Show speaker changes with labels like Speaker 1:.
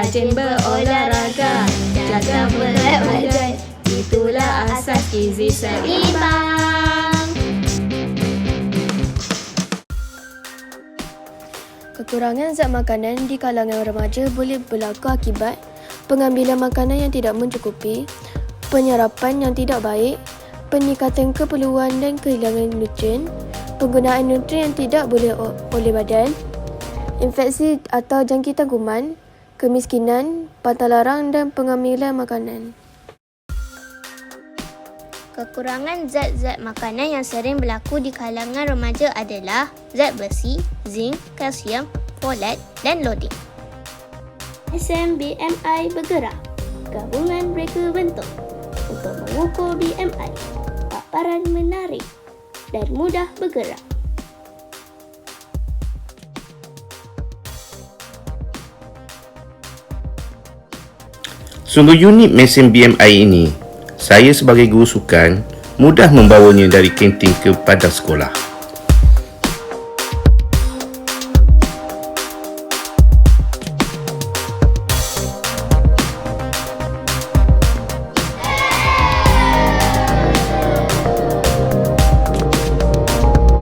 Speaker 1: rajin berolahraga, jaga berat badan, itulah asas gizi seimbang.
Speaker 2: Kekurangan zat makanan di kalangan remaja boleh berlaku akibat pengambilan makanan yang tidak mencukupi, penyerapan yang tidak baik, peningkatan keperluan dan kehilangan nutrien, penggunaan nutrien yang tidak boleh oleh badan, infeksi atau jangkitan kuman, kemiskinan, pantang dan pengambilan makanan.
Speaker 3: Kekurangan zat-zat makanan yang sering berlaku di kalangan remaja adalah zat besi, zinc, kalsium, folat dan loding.
Speaker 4: BMI bergerak. Gabungan mereka bentuk untuk mengukur BMI. Paparan menarik dan mudah bergerak.
Speaker 5: Sungguh unik mesin BMI ini. Saya sebagai guru sukan mudah membawanya dari kantin ke padang sekolah.